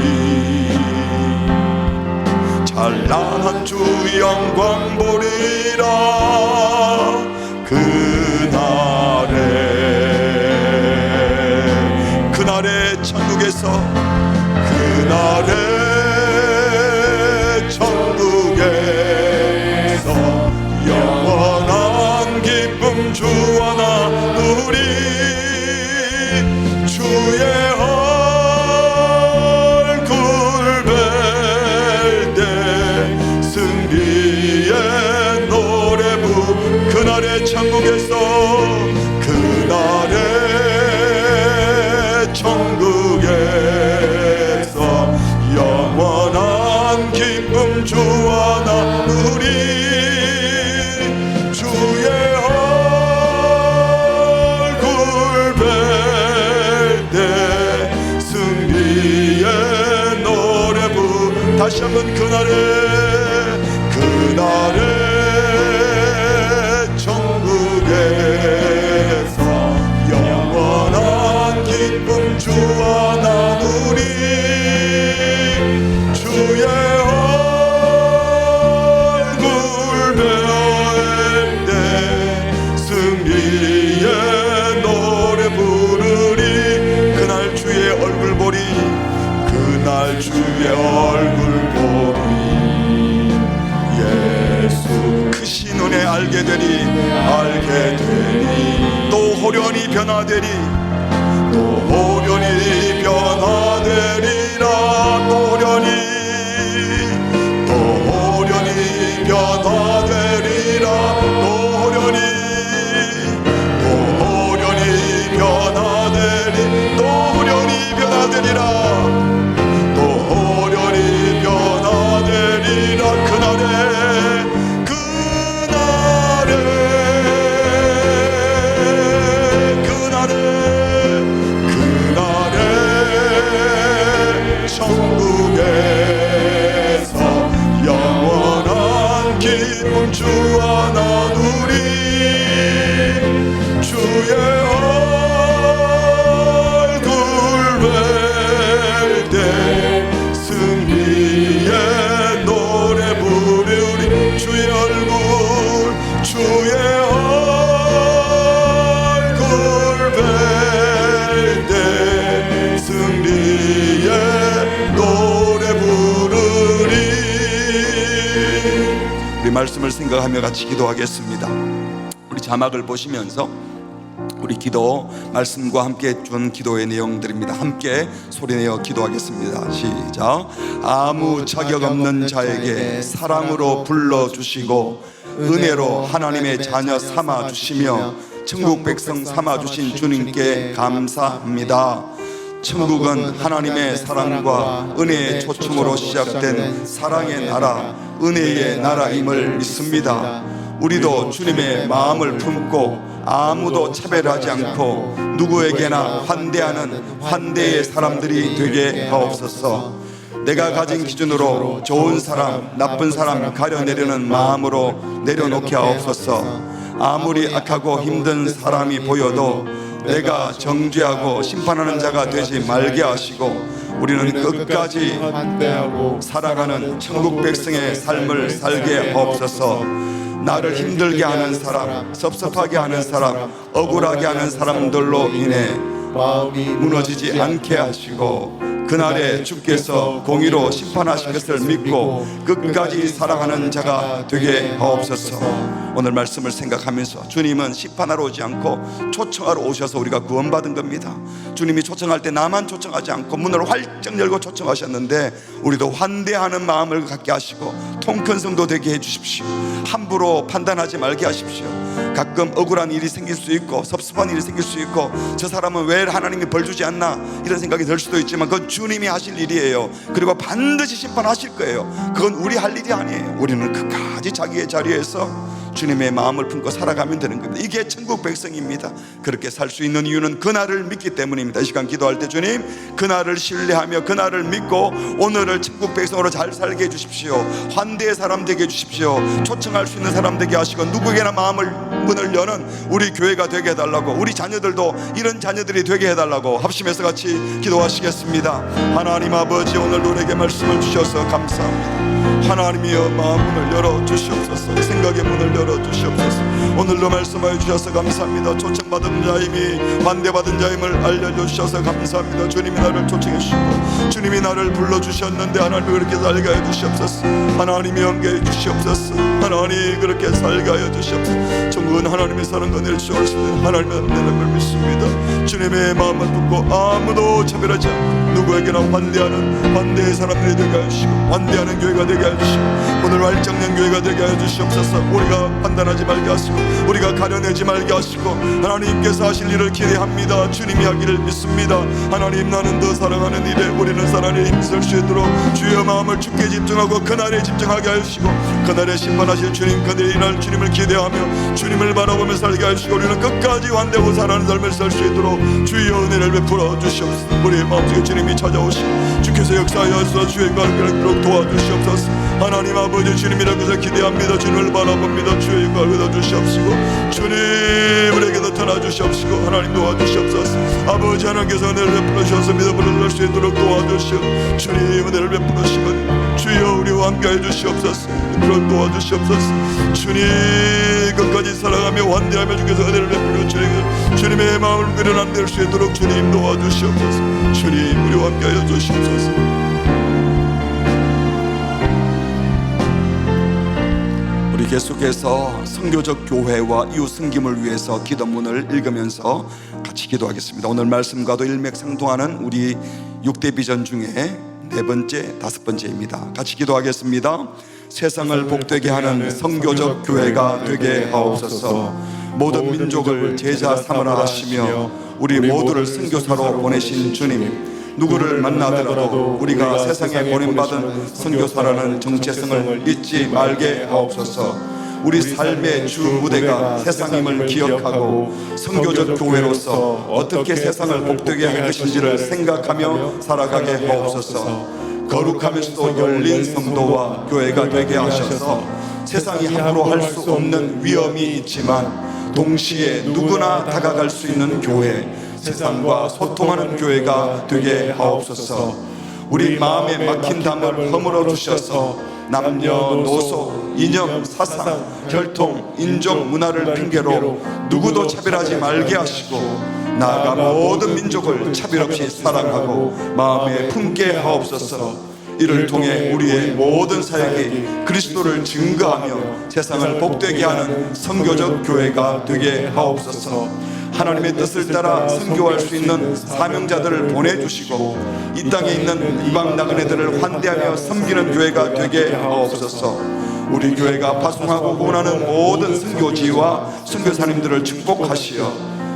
찬란한 주 영광 보리라. 그날에 천국에서, 그날에 천국에서 영원한 기쁨 주와 나누리. 주의 얼굴 뵐 때 승리의 노래 그날의 천국에서, 그날의 천국에서 영원한 기쁨 주와 나누리. 주의 얼굴 뵐 때 승리의 노래 다시 한번 그날에 천국에서 영원한 기쁨 주와 나누리. 주의 얼굴 뵐 때 승리의 노래 부르리. 그날 주의 얼굴 보리. 그날 주의 얼굴 보리. 예수 크신 은혜 알게 되리. 또 호련히 변화되리. 또 호련히 변화되리라. 또 주의 얼굴 뵐 때 승리의 노래 부르리. 주의 얼굴 주의 얼굴 뵐 때 승리의 노래 부르리. 우리 말씀을 생각하며 같이 기도하겠습니다. 우리 자막을 보시면서 우리 기도 말씀과 함께 준 기도의 내용들입니다. 함께 소리내어 기도하겠습니다. 시작. 아무 자격 없는 자에게 사랑으로 불러주시고 은혜로 하나님의 자녀 삼아주시며 천국 백성 삼아주신 주님께 감사합니다. 천국은 하나님의 사랑과 은혜의 초청으로 시작된 사랑의 나라, 은혜의 나라임을 믿습니다. 우리도 주님의 마음을 품고 아무도 차별하지 않고 누구에게나 환대하는 환대의 사람들이 되게 하옵소서. 내가 가진 기준으로 좋은 사람, 나쁜 사람 가려내려는 마음으로 내려놓게 하옵소서. 아무리 악하고 힘든 사람이 보여도 내가 정죄하고 심판하는 자가 되지 말게 하시고 우리는 끝까지 살아가는 천국 백성의 삶을 살게 하옵소서. 나를 힘들게 하는 사람, 섭섭하게 하는 사람, 억울하게 하는 사람들로 인해 마음이 무너지지 않게 하시고 그날에 주께서 공의로 심판하실 것을 믿고 끝까지 살아가는 자가 되게 하옵소서. 오늘 말씀을 생각하면서 주님은 심판하러 오지 않고 초청하러 오셔서 우리가 구원받은 겁니다. 주님이 초청할 때 나만 초청하지 않고 문을 활짝 열고 초청하셨는데 우리도 환대하는 마음을 갖게 하시고 통 큰 성도 되게 해주십시오. 함부로 판단하지 말게 하십시오. 가끔 억울한 일이 생길 수 있고 섭섭한 일이 생길 수 있고 저 사람은 왜 하나님이 벌 주지 않나 이런 생각이 들 수도 있지만 그건 주님이 하실 일이에요. 그리고 반드시 심판하실 거예요. 그건 우리 할 일이 아니에요. 우리는 끝까지 자기의 자리에서 주님의 마음을 품고 살아가면 되는 겁니다. 이게 천국 백성입니다. 그렇게 살 수 있는 이유는 그날을 믿기 때문입니다. 이 시간 기도할 때 주님 그날을 신뢰하며 그날을 믿고 오늘을 천국 백성으로 잘 살게 해주십시오. 환대의 사람 되게 해주십시오. 초청할 수 있는 사람 되게 하시고 누구에게나 문을 여는 우리 교회가 되게 해달라고, 우리 자녀들도 이런 자녀들이 되게 해달라고 합심해서 같이 기도하시겠습니다. 하나님 아버지, 오늘 우리에게 말씀을 주셔서 감사합니다. 하나님이여 마음문을 열어주시옵소서. 생각의 문을 열어주시옵소서. 오늘도 말씀하여 주셔서 감사합니다. 초청받은 자임이 환대받은 자임을 알려주셔서 감사합니다. 주님이 나를 초청해 주시고 주님이 나를 불러주셨는데 하나님이 그렇게 살게 하여 주시옵소서. 하나님이 함께해 주시옵소서. 하나님 그렇게 살게 하여 주시옵소서. 천국은 하나님의 사랑과 은혜를 주시는 하나님의 은혜를 믿습니다. 주님의 마음을 품고 아무도 차별하지 않고 누구에게나 환대하는 환대의 사람들이 되게 하여 주시고 환대하는 교회가 되게 하여 주시고 오늘 활짝 낸 교회가 되게 하여 주시옵소서. 우리가 판단하지 말게 하시고 우리가 가려내지 말게 하시고 하나님께서 하실 일을 기대합니다. 주님이 하기를 믿습니다. 하나님, 나는 더 사랑하는 일에 우리는 사랑에 힘쓸 수 있도록 주의 마음을 주께 집중하고 그날에 집중하게 하시고 그날에 심판하실 주님, 그날의 이날 주님을 기대하며 주님을 바라보며 살게 하시고 우리는 끝까지 환대하고 살아가는 삶을 살 수 있도록 주의 은혜를 베풀어 주시옵소서. 우리의 마음속에 주님이 찾아오시고 주께서 역사하여서 주의 관계를 도와주시옵소서. 하나님 아버지, 주님이라고 해서 기대합니다. 주님을 바라봅니다. 주의 영광을 얻어주시옵시고 주님 우리에게 나타나 주시옵시고 하나님 도와주시옵소서. 아버지 하나님께서 은혜를 베풀어 주셔서 믿음을 낼 수 있도록 도와주시오. 주님 은혜를 베풀으시면 주여 우리와 함께해 주시옵소서. 그런 도와주시옵소서. 주님 끝까지 살아가며 환대하며 주께서 은혜를 베풀어 주님의 마음을 그려남 될 수 있도록 주님 도와주시옵소서. 주님 우리와 함께하여 주시옵소서. 우리 계속해서 선교적 교회와 이웃 섬김을 위해서 기도문을 읽으면서 같이 기도하겠습니다. 오늘 말씀과도 일맥상통하는 우리 6대 비전 중에 4번째, 5번째입니다. 같이 기도하겠습니다. 세상을 복되게 하는 선교적 교회가 되게 하옵소서. 모든 민족을 제자 삼으라 하시며 우리 모두를 선교사로 보내신 주님, 누구를 만나더라도 우리가 세상에 보냄받은 선교사라는 정체성을 잊지 말게 하옵소서. 우리 삶의 주 무대가 세상임을 기억하고 선교적 교회로서 어떻게 세상을 복되게 할 것인지를 생각하며 살아가게 하옵소서. 거룩하면서도 열린 성도와 교회가 되게 하셔서 세상이 함부로 할 수 없는 위험이 있지만 동시에 누구나 다가갈 수 있는 교회, 세상과 소통하는 교회가 되게 하옵소서. 우리 마음에 막힌 담을 허물어 주셔서 남녀노소, 이념, 사상, 혈통, 인종, 문화를 핑계로 누구도 차별하지 말게 하시고 나아가 모든 민족을 차별 없이 사랑하고 마음에 품게 하옵소서. 이를 통해 우리의 모든 사역이 그리스도를 증거하며 세상을 복되게 하는 선교적 교회가 되게 하옵소서. 하나님의 뜻을 따라 선교할 수 있는 사명자들을 보내주시고 이 땅에 있는 이방 나그네들을 환대하며 섬기는 교회가 되게 하옵소서. 우리 교회가 파송하고 후원하는 모든 선교지와 선교사님들을 축복하시어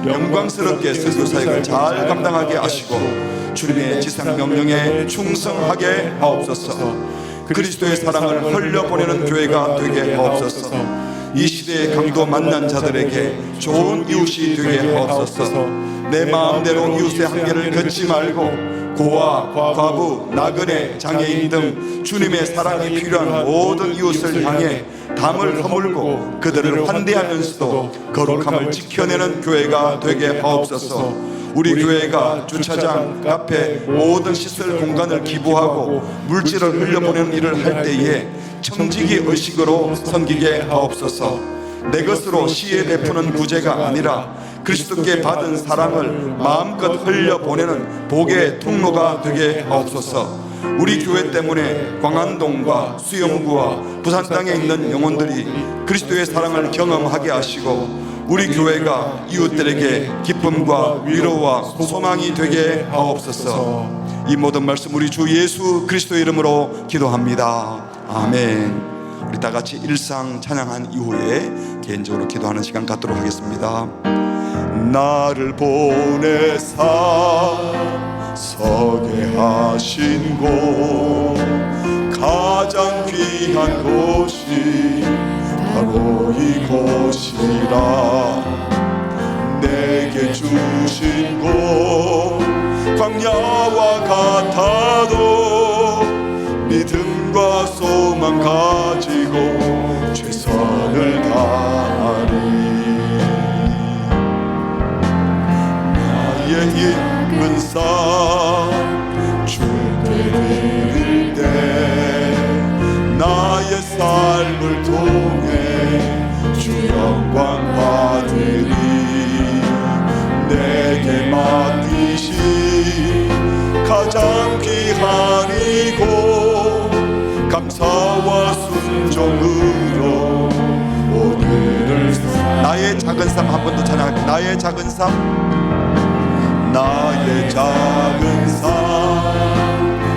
영광스럽게 선교사역을 잘 감당하게 하시고 주님의 지상 명령에 충성하게 하옵소서. 그리스도의 사랑을 흘려보내는 교회가 되게 하옵소서. 이 시대의 강도 만난 자들에게 좋은 이웃이 되게 하옵소서. 내 마음대로 이웃의 한계를 걷지 말고 고아, 과부, 나그네, 장애인 등 주님의 사랑이 필요한 모든 이웃을 향해 담을 허물고 그들을 환대하면서도 거룩함을 지켜내는 교회가 되게 하옵소서. 우리 교회가 주차장, 카페, 모든 시설 공간을 기부하고 물질을 흘려보내는 일을 할 때에 청지기 의식으로 섬기게 하옵소서. 내 것으로 시에 베푸는 구제가 아니라 그리스도께 받은 사랑을 마음껏 흘려보내는 복의 통로가 되게 하옵소서. 우리 교회 때문에 광안동과 수영구와 부산 땅에 있는 영혼들이 그리스도의 사랑을 경험하게 하시고 우리 교회가 이웃들에게 기쁨과 위로와 소망이 되게 하옵소서. 이 모든 말씀 우리 주 예수 그리스도의 이름으로 기도합니다. 아멘. 우리 다 같이 일상 찬양한 이후에 개인적으로 기도하는 시간 갖도록 하겠습니다. 나를 보내사 서게 하신 곳, 가장 귀한 곳이 바로 이곳이라. 내게 주신 곳 광야와 같아도 믿음과 소망 가지고 최선을 다하리. 나의 입은 삶 주께 드릴 때 나의 삶을 통해 주 영광 받으리. 내게 맡기신 가장 귀한 이곳 감사와 순종으로 오늘을 나의 작은 삶 한 번 더 찬양할게요. 나의 작은 삶, 나의 작은 삶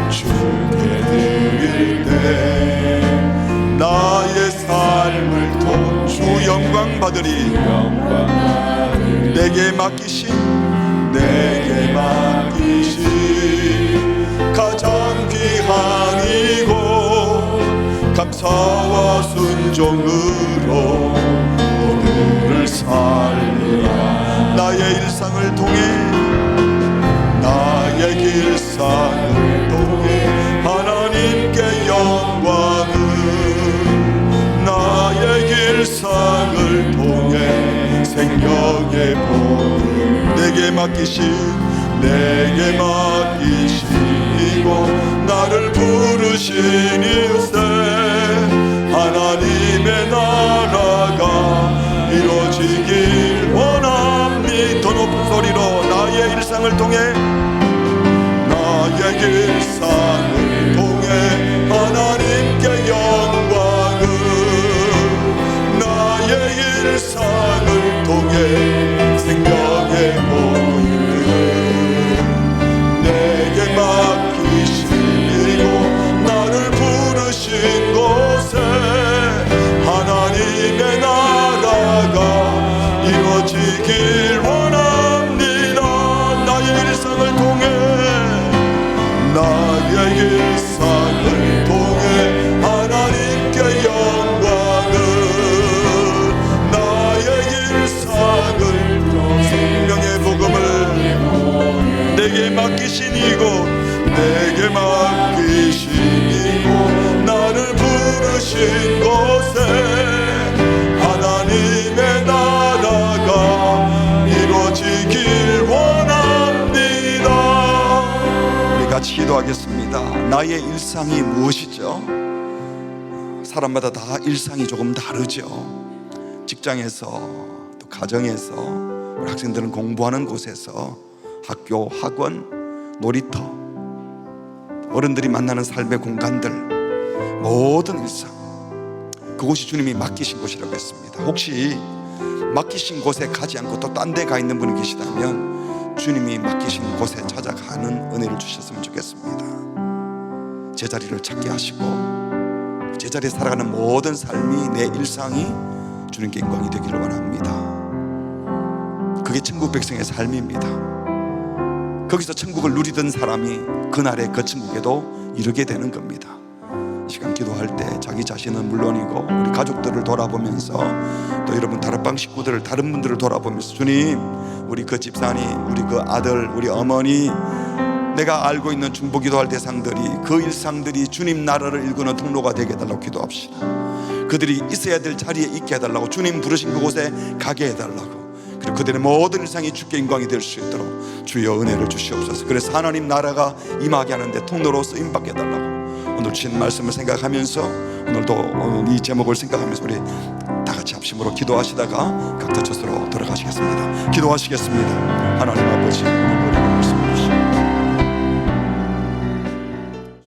주께 드릴 때 나의 삶을 통해 주 영광 받으리. 내게 맡기신 가장 귀한 이곳 감사와 순종으로 오늘을 살리라. 나의 일상을 통해 나의 일상을 통해 하나님께 영광을 나의 일상을 통해 생명의 복을 내게 맡기신 이곳 나를 부르신 이곳에 하나님의 나라가 이루어지길 원합니다. 더 높은 소리로 나의 일상을 통해 하나님께 영광을 나의 일상을 통해 생명의 복을 내게 맡기시고 나를 부르신 곳에 하나님의 나라가 이루어지길 원합니다. 나의 일상을 통해 기도하겠습니다. 나의 일상이 무엇이죠? 사람마다 다 일상이 조금 다르죠. 직장에서, 또 가정에서, 우리 학생들은 공부하는 곳에서, 학교, 학원, 놀이터, 어른들이 만나는 삶의 공간들, 모든 일상, 그곳이 주님이 맡기신 곳이라고 했습니다. 혹시 맡기신 곳에 가지 않고 또 딴 데 가 있는 분이 계시다면 주님이 맡기신 곳에 찾아가는 은혜를 주셨으면 좋겠습니다. 제자리를 찾게 하시고 제자리에 살아가는 모든 삶이, 내 일상이 주님께 영광이 되기를 원합니다. 그게 천국 백성의 삶입니다. 거기서 천국을 누리던 사람이 그날의 그 천국에도 이르게 되는 겁니다. 시간 기도할 때 자기 자신은 물론이고 우리 가족들을 돌아보면서, 또 여러분 다락방 식구들을, 다른 분들을 돌아보면서, 주님, 우리 그 집사님, 우리 그 아들, 우리 어머니, 내가 알고 있는 중보기도할 대상들이, 그 일상들이 주님 나라를 일구는 통로가 되게 해달라고 기도합시다. 그들이 있어야 될 자리에 있게 해달라고, 주님 부르신 그곳에 가게 해달라고, 그리고 그들의 모든 일상이 주께 영광이 될 수 있도록 주여 은혜를 주시옵소서. 그래서 하나님 나라가 임하게 하는데 통로로 쓰임받게 해달라고, 오늘 주신 말씀을 생각하면서, 오늘도 오늘 이 제목을 생각하면서 우리 다 같이 합심으로 기도하시다가 각자 저스로 돌아가시겠습니다. 기도하시겠습니다. 하나님 아버지,